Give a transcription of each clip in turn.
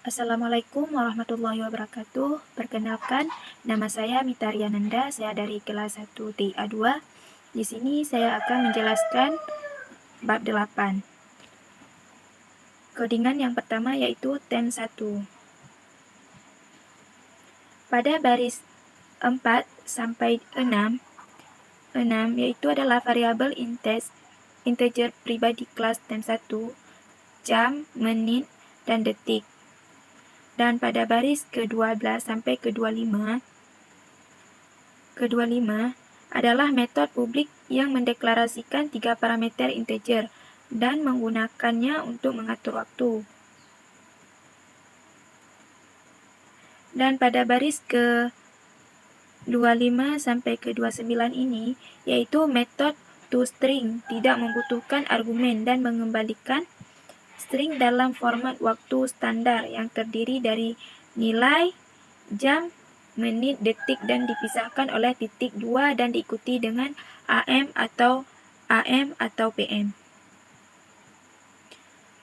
Assalamualaikum warahmatullahi wabarakatuh. Perkenalkan, nama saya Mita Riananda, saya dari kelas 1 TA 2. Di sini saya akan menjelaskan bab 8. Kodingan yang pertama yaitu tem 1. Pada baris 4 sampai 6 yaitu adalah variabel integer pribadi kelas tem 1, jam, menit, dan detik. Dan pada baris ke-12 sampai ke-25 adalah metode publik yang mendeklarasikan 3 parameter integer dan menggunakannya untuk mengatur waktu. Dan pada baris ke-25 sampai ke-29 ini yaitu metode toString, tidak membutuhkan argumen dan mengembalikan string dalam format waktu standar yang terdiri dari nilai, jam, menit, detik, dan dipisahkan oleh titik 2 dan diikuti dengan AM atau PM.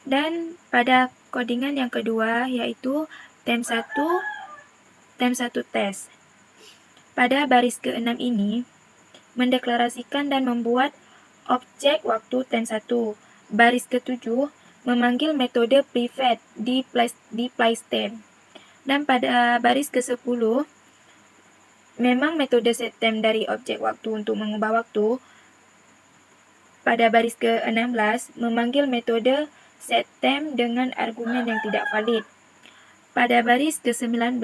Dan pada kodingan yang kedua yaitu tem 1 test. Pada baris ke-6 ini mendeklarasikan dan membuat objek waktu tem 1. Baris ke-7 memanggil metode private di placeTime. Dan pada baris ke-10 memang metode setTime dari objek waktu untuk mengubah waktu. Pada baris ke-16 memanggil metode setTime dengan argumen yang tidak valid. Pada baris ke-19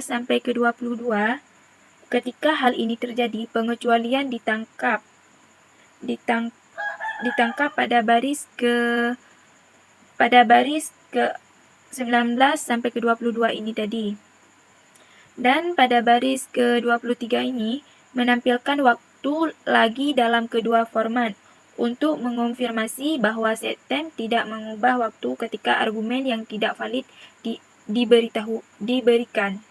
sampai ke-22 ketika hal ini terjadi, pengecualian ditangkap pada baris ke-19 sampai ke-22 ini tadi. Dan pada baris ke-23 ini menampilkan waktu lagi dalam kedua format untuk mengonfirmasi bahwa setTime tidak mengubah waktu ketika argumen yang tidak valid diberikan.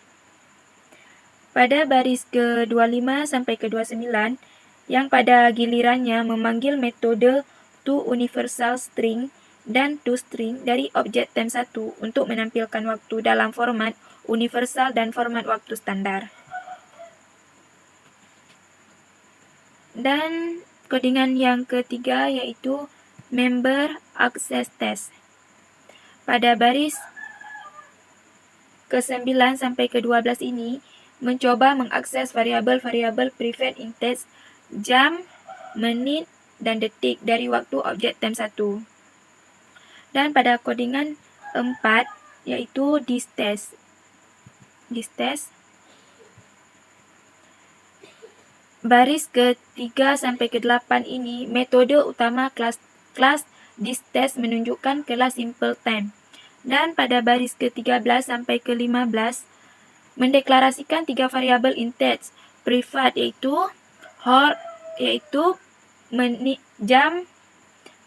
Pada baris ke-25 sampai ke-29 yang pada gilirannya memanggil metode toUniversalString dan toString dari objek tem 1 untuk menampilkan waktu dalam format universal dan format waktu standar. Dan kodingan yang ketiga yaitu member access test. Pada baris ke-9 sampai ke-12 ini mencoba mengakses variabel-variabel private integer jam, menit, dan detik dari waktu objek tem 1. Dan pada kodingan 4 yaitu thisTest. Baris ke-3 sampai ke-8 ini metode utama kelas thisTest menunjukkan kelas simpletime. Dan pada baris ke-13 sampai ke-15 mendeklarasikan 3 variabel integer privat yaitu jam,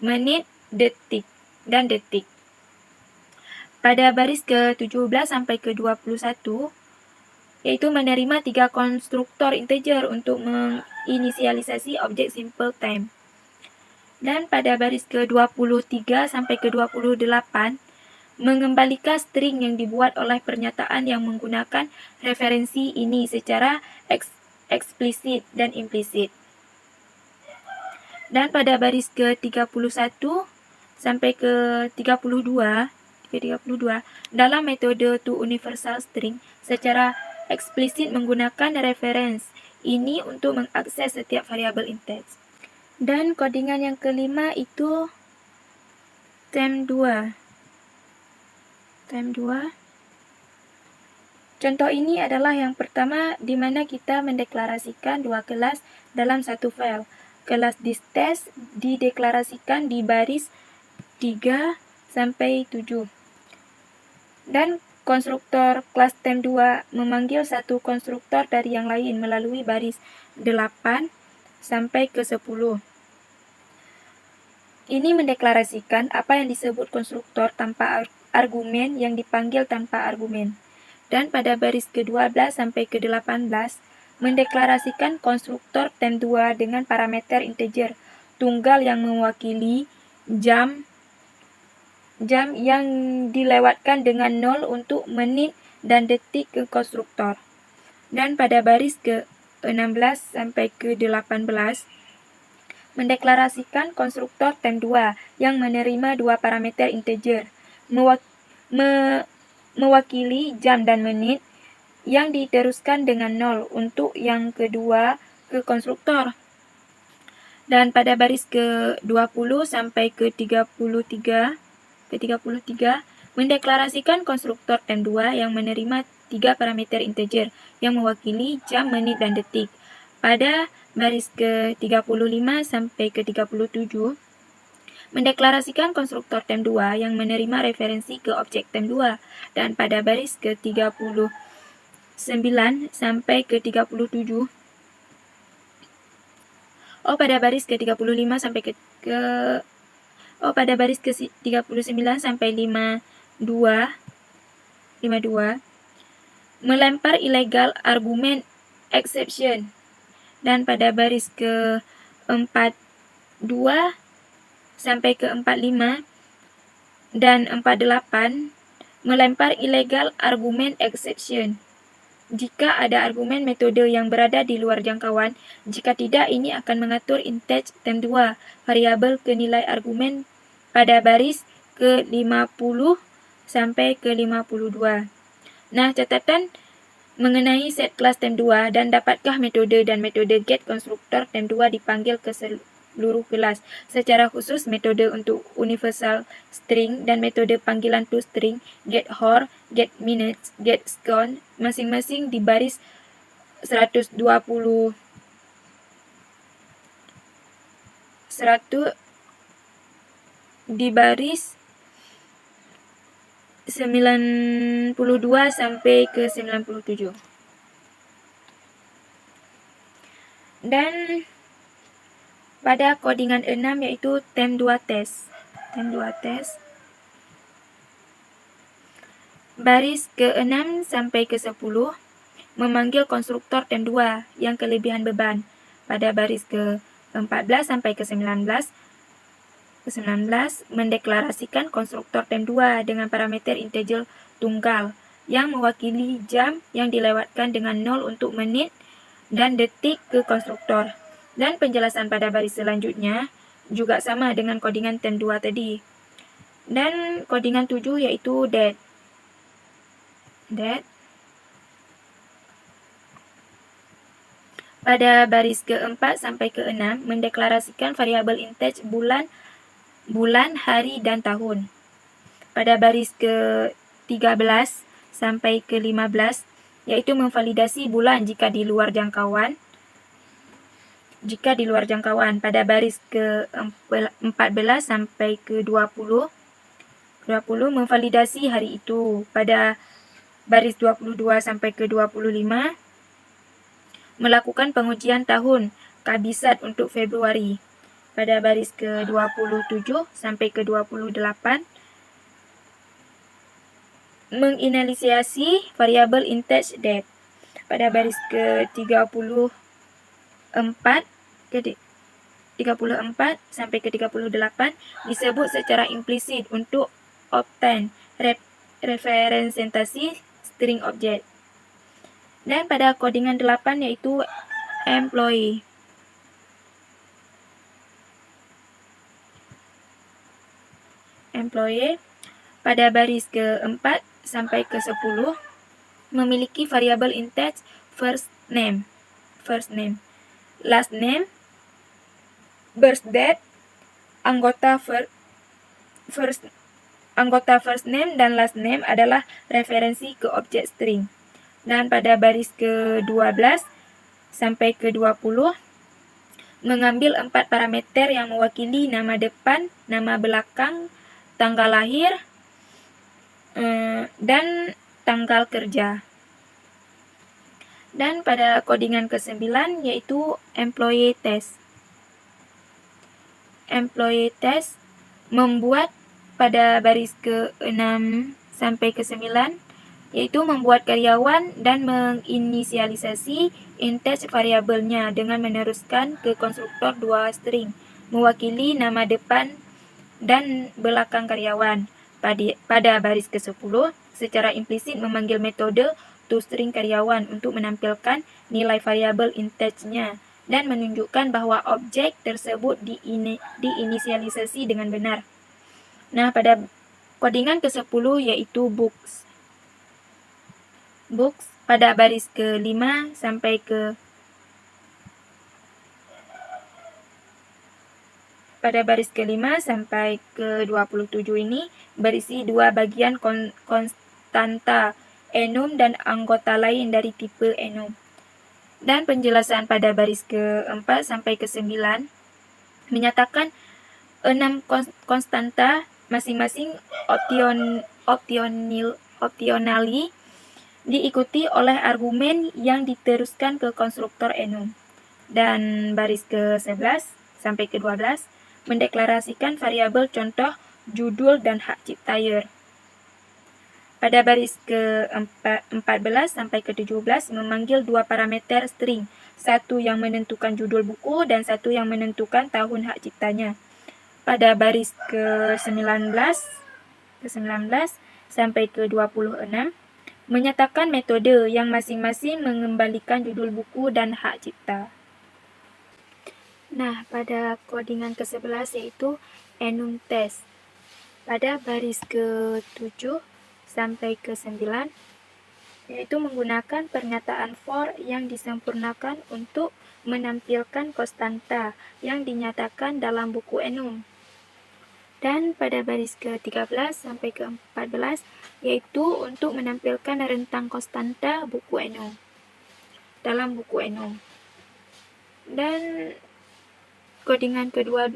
menit, detik, dan detik. Pada baris ke-17 sampai ke-21 yaitu menerima 3 konstruktor integer untuk menginisialisasi objek simpletime. Dan pada baris ke-23 sampai ke-28 mengembalikan string yang dibuat oleh pernyataan yang menggunakan referensi ini secara eksplisit dan implisit. Dan pada baris ke-31 sampai ke-32 dalam metode toUniversalString secara eksplisit menggunakan reference ini untuk mengakses setiap variabel integer. Dan kodingan yang kelima itu tem 2. Contoh ini adalah yang pertama di mana kita mendeklarasikan 2 kelas dalam satu file. Kelas thisTest dideklarasikan di baris 3 sampai 7. Dan konstruktor kelas tem 2 memanggil satu konstruktor dari yang lain melalui baris 8 sampai ke 10. Ini mendeklarasikan apa yang disebut konstruktor tanpa argumen yang dipanggil tanpa argumen. Dan pada baris ke-12 sampai ke-18 mendeklarasikan konstruktor tem 2 dengan parameter integer tunggal yang mewakili jam, jam yang dilewatkan dengan 0 untuk menit dan detik ke konstruktor. Dan pada baris ke-16 sampai ke-18, mendeklarasikan konstruktor tem2 yang menerima dua parameter integer, mewakili jam dan menit, yang diteruskan dengan 0 untuk yang kedua ke konstruktor. Dan pada baris ke-20 sampai ke-33, mendeklarasikan konstruktor tem2 yang menerima 3 parameter integer yang mewakili jam, menit, dan detik. Pada baris ke-35 sampai ke-37, mendeklarasikan konstruktor tem2 yang menerima referensi ke objek tem2. Dan pada baris ke-39 sampai ke-37, pada baris ke-35 sampai pada baris ke-39 sampai 52, melempar illegal argument exception. Dan pada baris ke-42 sampai ke-45 dan 48, melempar illegal argument exception jika ada argumen metode yang berada di luar jangkauan. Jika tidak, ini akan mengatur intage tem2 variabel ke nilai argumen pada baris ke-50 sampai ke-52. Nah, catatan mengenai set kelas tem2 dan dapatkah metode dan metode get konstruktor tem2 dipanggil ke seluruh kelas. Secara khusus, metode untuk universal string dan metode panggilan toString, getHor, getMinutes, getScon, masing-masing di baris 100 di baris 92 sampai ke 97. Dan pada codingan 6 yaitu tem2 test. Baris ke-6 sampai ke-10 memanggil konstruktor tem2 yang kelebihan beban. Pada baris ke-14 sampai ke-19 mendeklarasikan konstruktor tem2 dengan parameter integer tunggal yang mewakili jam yang dilewatkan dengan 0 untuk menit dan detik ke konstruktor. Dan penjelasan pada baris selanjutnya juga sama dengan codingan tem2 tadi. Dan codingan 7 yaitu det. Pada baris ke-4 sampai ke-6 mendeklarasikan variabel intage bulan, hari, dan tahun. Pada baris ke-13 sampai ke-15 yaitu memvalidasi bulan jika di luar jangkauan. Pada baris ke-14 sampai ke-20 memvalidasi hari itu. Pada baris 22 sampai ke-25 melakukan pengujian tahun kabisat untuk Februari. Pada baris ke-27 sampai ke-28 menginisiasi variabel intage date. Pada baris ke-34 sampai ke-38 disebut secara implisit untuk obtain representasi string object. Dan pada codingan 8 yaitu employee. Pada baris ke-4 sampai ke-10 memiliki variabel intage first name, last name, birth date, anggota first name dan last name adalah referensi ke objek string. Dan pada baris ke-12 sampai ke-20 mengambil 4 parameter yang mewakili nama depan, nama belakang, tanggal lahir, dan tanggal kerja. Dan pada codingan ke-9 yaitu employee test. Membuat pada baris ke-6 sampai ke-9 yaitu membuat karyawan dan menginisialisasi intage variabelnya dengan meneruskan ke konstruktor 2 string mewakili nama depan dan belakang karyawan. pada baris ke-10 secara implisit memanggil metode toString karyawan untuk menampilkan nilai variabel integer-nya dan menunjukkan bahwa objek tersebut diinisialisasi dengan benar. Nah, pada kodingan ke-10 yaitu books pada baris ke-5 sampai ke pada baris ke-5 sampai ke-27 ini berisi dua bagian konstanta enum dan anggota lain dari tipe enum. Dan penjelasan pada baris ke-4 sampai ke-9 menyatakan 6 konstanta masing-masing optionally diikuti oleh argumen yang diteruskan ke konstruktor enum. Dan baris ke-11 sampai ke-12 mendeklarasikan variabel contoh judul dan hak cipta. Pada baris ke-14 sampai ke-17 memanggil dua parameter string, satu yang menentukan judul buku dan satu yang menentukan tahun hak ciptanya. Pada baris ke-19 sampai ke-26 menyatakan metode yang masing-masing mengembalikan judul buku dan hak cipta. Nah, pada kodingan ke-11 yaitu enum test. Pada baris ke-7 sampai ke-9 yaitu menggunakan pernyataan for yang disempurnakan untuk menampilkan konstanta yang dinyatakan dalam buku enum. Dan pada baris ke-13 sampai ke-14 yaitu untuk menampilkan rentang konstanta buku enum dalam buku enum. Dan kodingan ke-12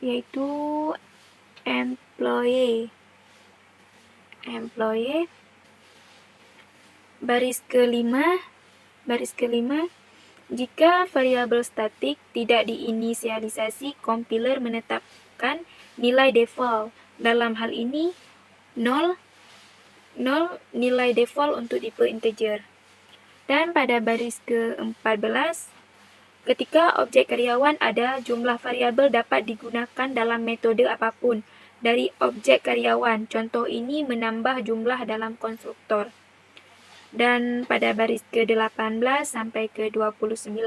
yaitu employee. Baris ke-5 jika variabel statik tidak diinisialisasi, kompiler menetapkan nilai default. Dalam hal ini 0 nilai default untuk tipe integer. Dan pada baris ke-14 ketika objek karyawan ada, jumlah variabel dapat digunakan dalam metode apapun dari objek karyawan. Contoh ini menambah jumlah dalam konstruktor. Dan pada baris ke-18 sampai ke-29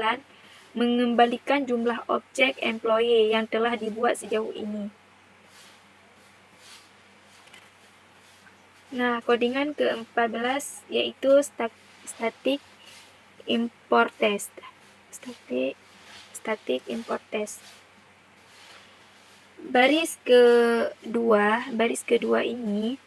mengembalikan jumlah objek employee yang telah dibuat sejauh ini. Nah, kodingan ke-14 yaitu static import test. Static import test. Baris kedua ini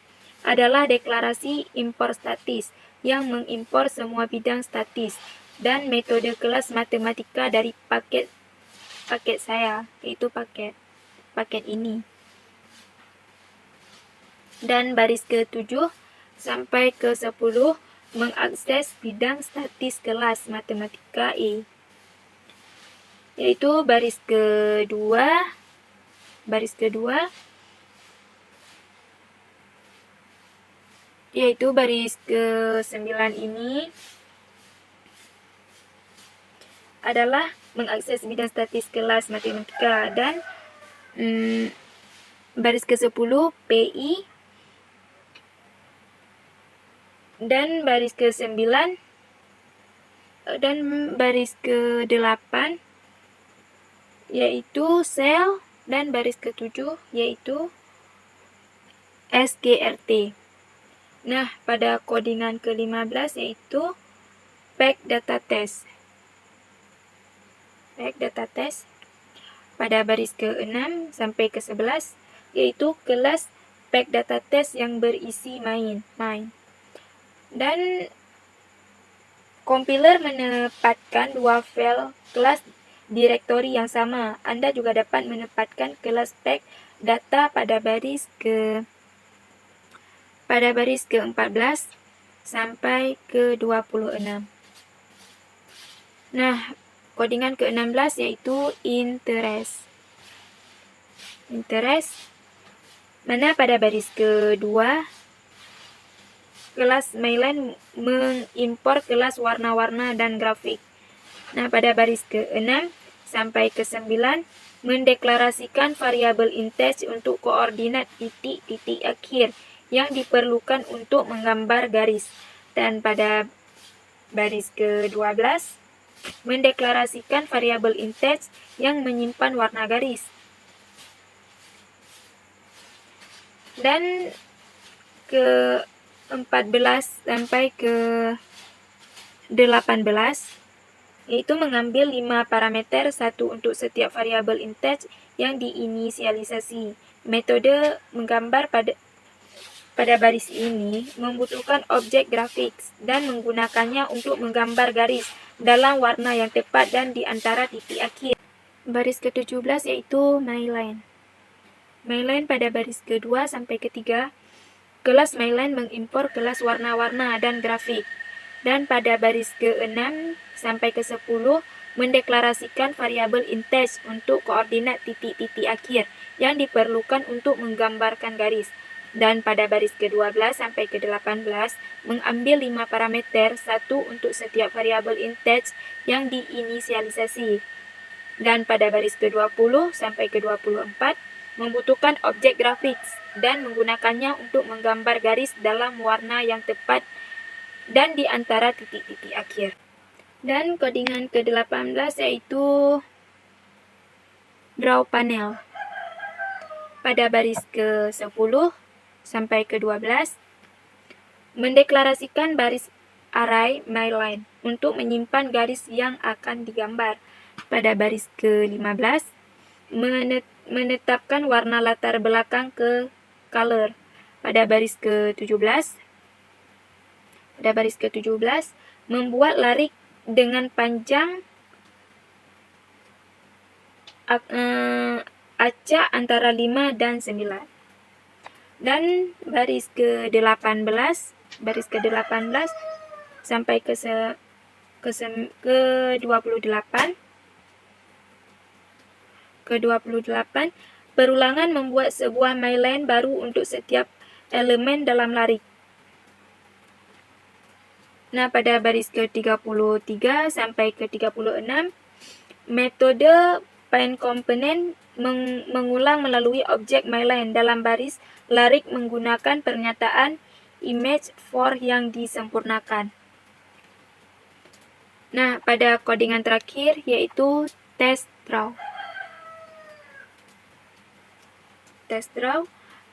adalah deklarasi import statis yang mengimpor semua bidang statis dan metode kelas matematika dari paket saya, yaitu paket ini. Dan baris ke-7 sampai ke-10 mengakses bidang statis kelas matematika E. Yaitu baris kedua yaitu baris ke-9 ini adalah mengakses bidang statis kelas matematika. Dan baris ke-10 PI dan baris ke-9 dan baris ke-8 yaitu sel dan baris ke-7 yaitu SGRT. Nah, pada kodingan ke-15 yaitu pack data test. Pada baris ke-6 sampai ke-11 yaitu kelas pack data test yang berisi main. Dan kompiler menempatkan dua file kelas direktori yang sama. Anda juga dapat menempatkan kelas pack data pada baris ke-14 sampai ke-26. Nah, kodingan ke-16 yaitu interest. Mana pada baris kedua kelas mainline mengimpor kelas warna-warna dan grafik. Nah, pada baris ke-6 sampai ke-9 mendeklarasikan variabel integers untuk koordinat titik-titik akhir yang diperlukan untuk menggambar garis. Dan pada baris ke-12, mendeklarasikan variabel integers yang menyimpan warna garis. Dan ke-14 sampai ke-18 yaitu mengambil 5 parameter, satu untuk setiap variabel integers yang diinisialisasi. Metode menggambar pada baris ini membutuhkan objek grafik dan menggunakannya untuk menggambar garis dalam warna yang tepat dan di antara titik akhir. Baris ke-17 yaitu myline. Myline pada baris ke-2 sampai ke-3, kelas myline mengimpor kelas warna-warna dan grafik. Dan pada baris ke-6 sampai ke-10 mendeklarasikan variabel integers untuk koordinat titik-titik akhir yang diperlukan untuk menggambarkan garis. Dan pada baris ke-12 sampai ke-18 mengambil 5 parameter, satu untuk setiap variabel integers yang diinisialisasi. Dan pada baris ke-20 sampai ke-24 membutuhkan objek grafik dan menggunakannya untuk menggambar garis dalam warna yang tepat dan di antara titik-titik akhir. Dan kodingan ke-18 yaitu draw panel. Pada baris ke-10 sampai ke-12 mendeklarasikan baris array myline untuk menyimpan garis yang akan digambar. Pada baris ke-15 menetapkan warna latar belakang ke color. Pada baris ke-17 membuat larik dengan panjang acak antara 5 dan 9. Dan baris ke-18 sampai ke-28 perulangan membuat sebuah myline baru untuk setiap elemen dalam larik. Nah, pada baris ke-33 sampai ke-36 metode paint component mengulang melalui objek myline dalam baris larik menggunakan pernyataan image for yang disempurnakan. Nah, pada kodingan terakhir yaitu test draw.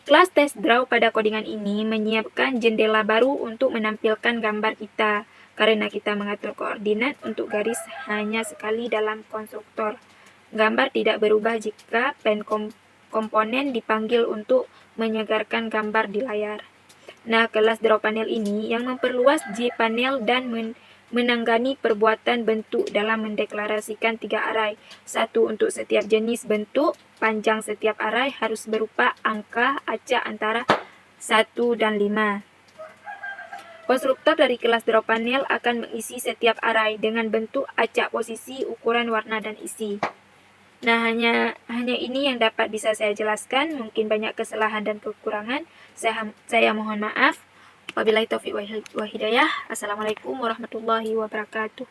Kelas test draw pada kodingan ini menyiapkan jendela baru untuk menampilkan gambar kita, karena kita mengatur koordinat untuk garis hanya sekali dalam konstruktor. Gambar tidak berubah jika paint komponen dipanggil untuk menyegarkan gambar di layar. Nah, kelas draw panel ini yang memperluas JPanel dan menanggani perbuatan bentuk dalam mendeklarasikan 3 array. Satu untuk setiap jenis bentuk, panjang setiap array harus berupa angka acak antara 1 dan 5. Konstruktor dari kelas draw panel akan mengisi setiap array dengan bentuk acak posisi, ukuran, warna, dan isi. Nah, hanya ini yang dapat bisa saya jelaskan. Mungkin banyak kesalahan dan kekurangan. Saya mohon maaf. Wabillahi taufiq wa hidayah. Assalamualaikum warahmatullahi wabarakatuh.